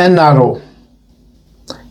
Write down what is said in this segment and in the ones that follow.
NRO,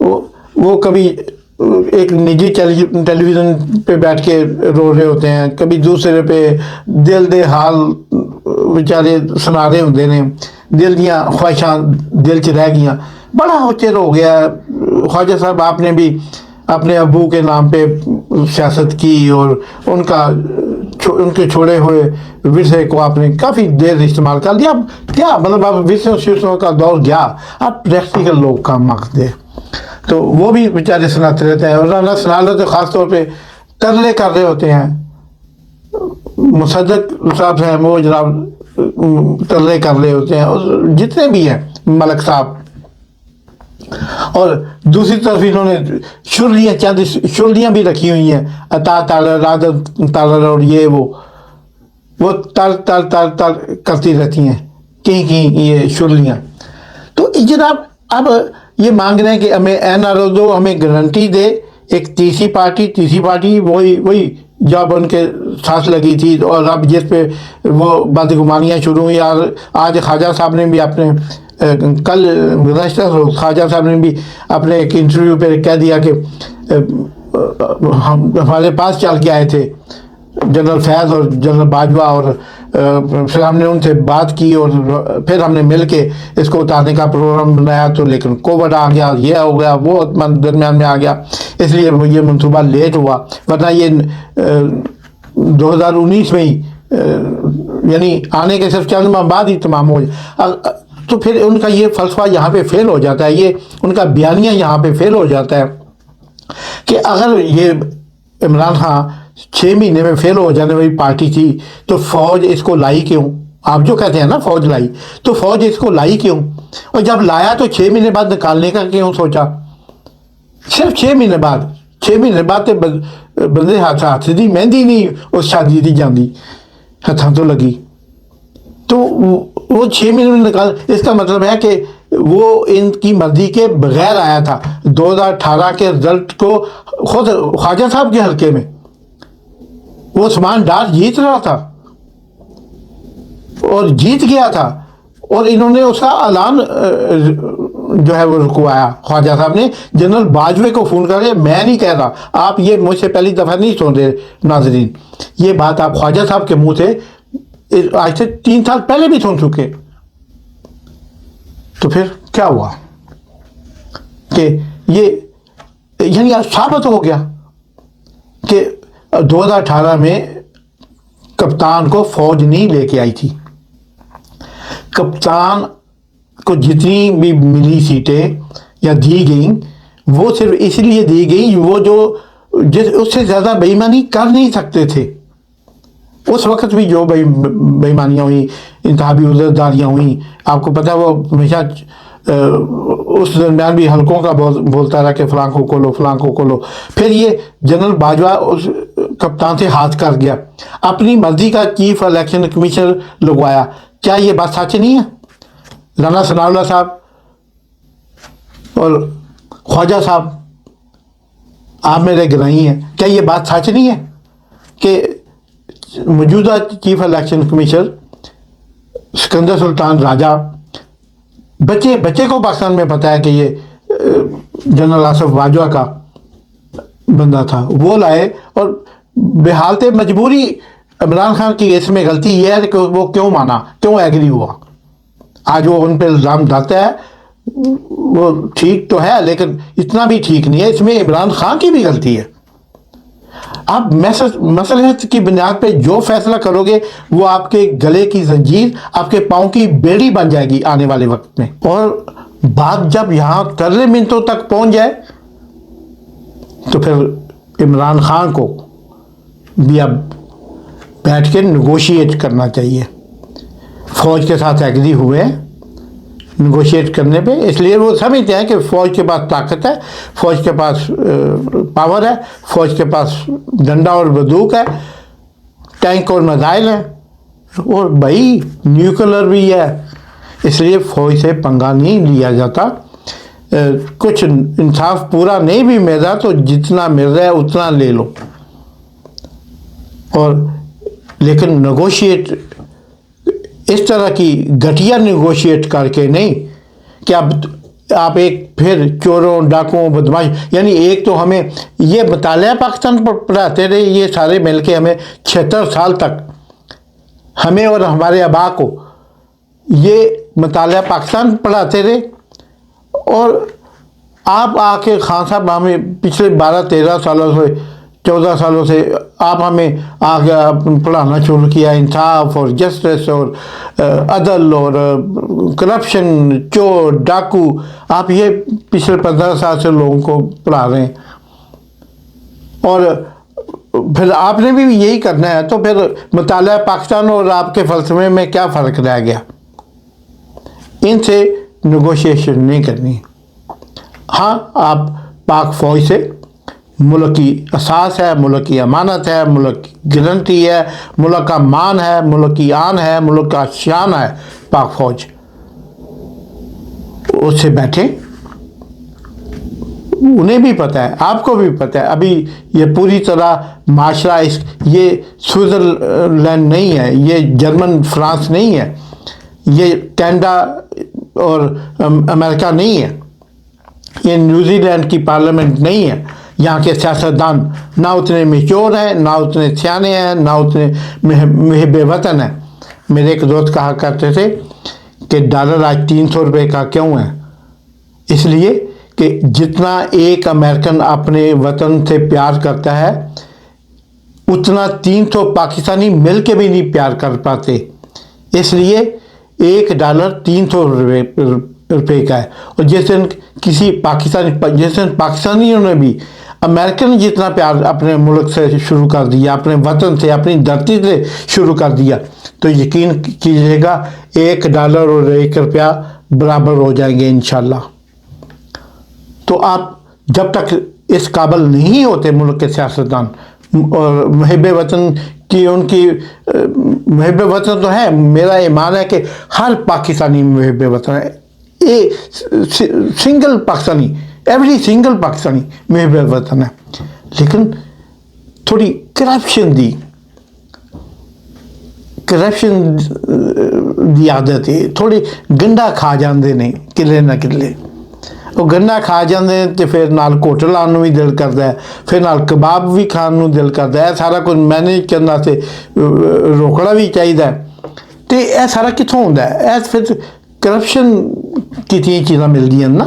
وہ کبھی ایک نجی ٹیلی ویژن پہ بیٹھ کے رو رہے ہوتے ہیں، کبھی دوسرے پہ دل دے حال بیچارے سنا رہے ہوتے ہیں، دل دیاں خواہشاں دل چ رہ گئیاں. بڑا چر ہو گیا. خواجہ صاحب آپ نے بھی اپنے ابو کے نام پہ سیاست کی اور ان کے چھوڑے ہوئے ورثے کو آپ نے کافی دیر استعمال کر لیا. اب کیا مطلب اب ورثوں کا دور گیا، اب پریکٹیکل لوگ کام مانگتے ہیں. تو وہ بھی بیچارے سناتے رہتے ہیں، اور رانا سنانا تو خاص طور پہ ترلے کر رہے ہوتے ہیں. مصدق صاحب ہیں وہ جناب ترلے کر رہے ہوتے ہیں، اور جتنے بھی ہیں ملک صاحب. اور دوسری طرف انہوں نے چند شرلیاں بھی رکھی ہوئی ہیں، عطا تالر رادت تالر، اور یہ وہ تر تر تر تر کرتی رہتی ہیں کہیں کہیں یہ شرلیاں. تو جناب اب یہ مانگ رہے ہیں کہ ہمیں NRO ہمیں گارنٹی دے. ایک تیسری پارٹی وہی جب ان کے ساتھ لگی تھی، اور اب جس پہ وہ بدگمانیاں شروع ہوئی. اور آج خواجہ صاحب نے بھی اپنے کل گزشتہ خواجہ صاحب نے بھی اپنے ایک انٹرویو پہ کہہ دیا کہ ہمارے پاس چل کے آئے تھے جنرل فیض اور جنرل باجوہ، اور پھر ہم نے ان سے بات کی، اور پھر ہم نے مل کے اس کو اتارنے کا پروگرام بنایا. تو لیکن کووڈ آ گیا، یہ ہو گیا، وہ درمیان میں آ گیا، اس لیے یہ منصوبہ لیٹ ہوا. ورنہ یہ 2019 میں ہی یعنی آنے کے صرف چند ماہ بعد ہی تمام ہو جائے. تو پھر ان کا یہ فلسفہ یہاں پہ فیل ہو جاتا ہے، یہ ان کا بیانیہ یہاں پہ فیل ہو جاتا ہے کہ اگر یہ عمران خان 6 مہینے میں فیل ہو جانے والی پارٹی تھی تو فوج اس کو لائی کیوں؟ آپ جو کہتے ہیں نا فوج لائی، تو فوج اس کو لائی کیوں؟ اور جب لایا تو 6 مہینے بعد نکالنے کا کیوں سوچا؟ صرف 6 مہینے بعد تو بندے ہاتھ دی مہندی نہیں اس شادی دی جاندی ہاتھاں تو لگی. تو وہ 6 مہینے میں نکال، اس کا مطلب ہے کہ وہ ان کی مرضی کے بغیر آیا تھا. 2018 کے رزلٹ کو خود خواجہ صاحب کے حلقے میں وہ عثمان ڈار جیت رہا تھا اور جیت گیا تھا، اور انہوں نے اس کا اعلان جو ہے وہ رکوایا. خواجہ صاحب نے جنرل باجوے کو فون کر کے، میں نہیں کہہ رہا، آپ یہ مجھ سے پہلی دفعہ نہیں سن رہے ناظرین، یہ بات آپ خواجہ صاحب کے منہ سے آج سے 3 سال پہلے بھی سن چکے. تو پھر کیا ہوا کہ یہ یعنی ثابت ہو گیا کہ 2018 میں کپتان کو فوج نہیں لے کے آئی تھی. کپتان کو جتنی بھی ملی سیٹیں یا دی گئیں وہ صرف اس لیے دی گئی وہ جو اس سے زیادہ بے ایمانی کر نہیں سکتے تھے. اس وقت بھی جو بے ایمانیاں ہوئیں، انتخابی عذرداریاں ہوئیں، آپ کو پتہ ہے وہ ہمیشہ اس درمیان بھی حلقوں کا بولتا رہا کہ فلاں کو کھولو فلاں کو کھولو. پھر یہ جنرل باجوہ اس کپتان سے ہاتھ کر گیا، اپنی مرضی کا چیف الیکشن کمیشنر لگوایا. کیا یہ بات سچ نہیں ہے؟ رانا ثناء اللہ صاحب اور خواجہ صاحب، آپ میرے گرائی ہیں، کیا یہ بات سچ نہیں ہے کہ موجودہ چیف الیکشن کمیشنر سکندر سلطان راجہ، بچے کو پاکستان میں پتہ ہے کہ یہ جنرل آصف باجوہ کا بندہ تھا، وہ لائے، اور بحالت مجبوری عمران خان کی اس میں غلطی یہ ہے کہ وہ کیوں مانا، کیوں ایگری ہوا. آج وہ ان پہ الزام ڈالتا ہے، وہ ٹھیک تو ہے لیکن اتنا بھی ٹھیک نہیں ہے، اس میں عمران خان کی بھی غلطی ہے. آپ مصلحت کی بنیاد پہ جو فیصلہ کرو گے وہ آپ کے گلے کی زنجیر، آپ کے پاؤں کی بیڑی بن جائے گی آنے والے وقت میں. اور بات جب یہاں ترلے منتوں تک پہنچ جائے تو پھر عمران خان کو بھی اب بیٹھ کے نیگوشیٹ کرنا چاہیے. فوج کے ساتھ ایگری ہوئے نیگوشیٹ کرنے پہ، اس لیے وہ سمجھتے ہیں کہ فوج کے پاس طاقت ہے، فوج کے پاس پاور ہے، فوج کے پاس ڈنڈا اور بندوق ہے، ٹینک اور میزائل ہیں، اور بھائی نیوکلر بھی ہے. اس لیے فوج سے پنگا نہیں لیا جاتا. کچھ انصاف پورا نہیں بھی مل رہا تو جتنا مل رہا ہے اتنا لے لو. اور لیکن نیگوشیٹ اس طرح کی گھٹیا نیگوشیٹ کر کے نہیں کہ اب آپ ایک پھر چوروں ڈاکوؤں بدماش، یعنی ایک تو ہمیں یہ مطالعہ پاکستان پر پڑھاتے رہے یہ سارے مل کے، ہمیں 76 سال تک ہمیں اور ہمارے آبا کو یہ مطالعہ پاکستان پڑھاتے رہے، اور آپ آ کے خان صاحب ہمیں پچھلے 12-13 سالوں سے 14 سالوں سے آپ ہمیں آگے پڑھانا شروع کیا، انصاف اور جسٹس اور عدل اور کرپشن، چور ڈاکو، آپ یہ پچھلے 15 سال سے لوگوں کو پڑھا رہے ہیں، اور پھر آپ نے بھی یہی کرنا ہے، تو پھر مطالعہ پاکستان اور آپ کے فلسفے میں کیا فرق رہ گیا؟ ان سے نیگوشیشن نہیں کرنی۔ ہاں، آپ پاک فوج سے، ملک کی اساس ہے، ملک کی امانت ہے، ملک کی گارنٹی ہے، ملک کا مان ہے، ملک کی آن ہے، ملک کا شان ہے پاک فوج، اس سے بیٹھیں۔ انہیں بھی پتہ ہے، آپ کو بھی پتہ ہے، ابھی یہ پوری طرح معاشرہ یہ سوئٹزرلینڈ نہیں ہے، یہ جرمن فرانس نہیں ہے، یہ کینیڈا اور امریکہ نہیں ہے، یہ نیوزی لینڈ کی پارلیمنٹ نہیں ہے۔ یہاں کے سیاستدان نہ اتنے میچور ہیں، نہ اتنے سیانے ہیں، نہ اتنے محب وطن ہیں۔ میرے ایک دوست کہا کرتے تھے کہ ڈالر آج 300 روپے کا کیوں ہے؟ اس لیے کہ جتنا ایک امریکن اپنے وطن سے پیار کرتا ہے اتنا 300 پاکستانی مل کے بھی نہیں پیار کر پاتے، اس لیے $1 300 روپے کا ہے۔ اور جس دن پاکستانیوں نے بھی امریکن جتنا پیار اپنے ملک سے شروع کر دیا، اپنے وطن سے، اپنی دھرتی سے شروع کر دیا، تو یقین کیجیے گا $1 اور $1 برابر ہو جائیں گے انشاءاللہ۔ تو آپ جب تک اس قابل نہیں ہوتے ملک کے سیاستدان اور محب وطن کی، ان کی محب وطن تو ہے، میرا ایمان ہے کہ ہر پاکستانی محب وطن ہے، single Pakistani, every single Pakistani محب وطن ہے، لیکن تھوڑی کرپشن دی عادت ہے، تھوڑی گنڈا کھا جاندے نے کلے نہ کلے، وہ گنڈا کھا جاندے ہیں تو پھر نال کوٹل آن بھی دل کرتا ہے، پھر نال کباب بھی کھان نو دل کرتا ہے، سارا کچھ مینیج کرنا سے روکڑا بھی چاہیے، تو یہ سارا کتوں ہوتا ہے؟ پھر کرپشن کی چیزاں ملتی ہیں نا،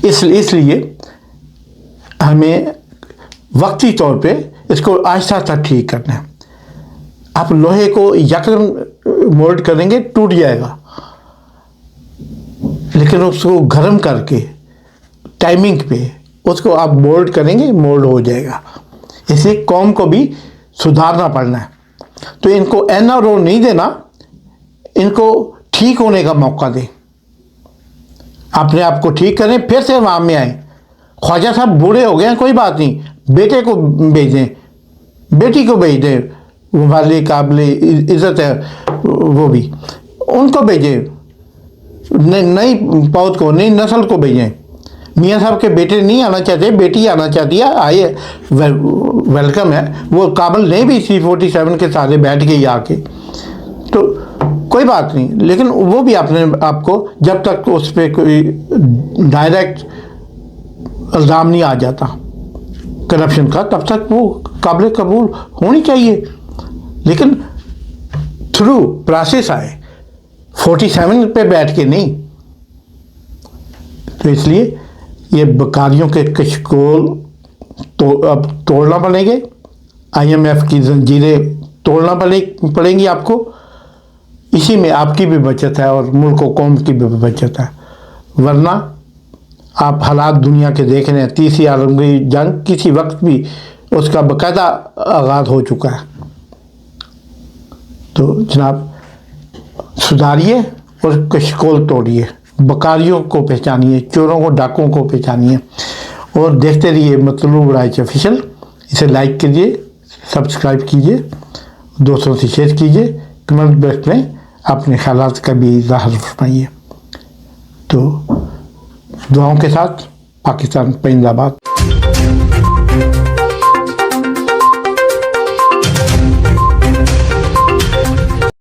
اس لیے ہمیں وقتی طور پہ اس کو آہستہ آہستہ ٹھیک کرنا ہے۔ آپ لوہے کو یکدم مولڈ کریں گے ٹوٹ جائے گا، لیکن اس کو گرم کر کے ٹائمنگ پہ اس کو آپ مولڈ کریں گے، مولڈ ہو جائے گا۔ اس لیے قوم کو بھی سدھارنا پڑنا ہے، تو ان کو اینا رو نہیں دینا، ان کو ٹھیک ہونے کا موقع دیں، اپنے آپ کو ٹھیک کریں، پھر سے عوام میں آئیں۔ خواجہ صاحب بوڑھے ہو گئے ہیں، کوئی بات نہیں، بیٹے کو بھیج دیں، بیٹی کو بھیج دیں، وہ والی قابل عزت ہے، وہ بھی ان کو بھیجیں، نئی پود کو، نئی نسل کو بھیجیں۔ میاں صاحب کے بیٹے نہیں آنا چاہتے، بیٹی آنا چاہتی ہے، آئے، ویلکم ہے، وہ قابل نہیں بھی C-47 کے ساتھ بیٹھ گئی آ کے، تو کوئی بات نہیں، لیکن وہ بھی اپنے آپ کو، جب تک اس پہ کوئی ڈائریکٹ الزام نہیں آ جاتا کرپشن کا، تب تک وہ قابل قبول ہونی چاہیے، لیکن تھرو پروسیس آئے، 47 پہ بیٹھ کے نہیں۔ تو اس لیے یہ بکاریوں کے کشکول تو اب توڑنا پڑیں گے، IMF کی زنجیریں توڑنا پڑیں گی آپ کو، اسی میں آپ کی بھی بچت ہے اور ملک و قوم کی بھی بچت ہے، ورنہ آپ حالات دنیا کے دیکھ رہے ہیں، تیسری عالمی جنگ کسی وقت بھی اس کا باقاعدہ آغاز ہو چکا ہے۔ تو جناب سدھاریے اور کشکول توڑیے، بکاریوں کو پہچانیے، چوروں کو، ڈاکوں کو پہچانیے، اور دیکھتے رہیے مطلوب رائج آفیشل۔ اسے لائک کیجیے، سبسکرائب کیجیے، دوستوں سے شیئر کیجیے، کمنٹ باکس میں اپنے خیالات کا بھی اظہار فرمائیے۔ تو دعاؤں کے ساتھ، پاکستان زندہ باد۔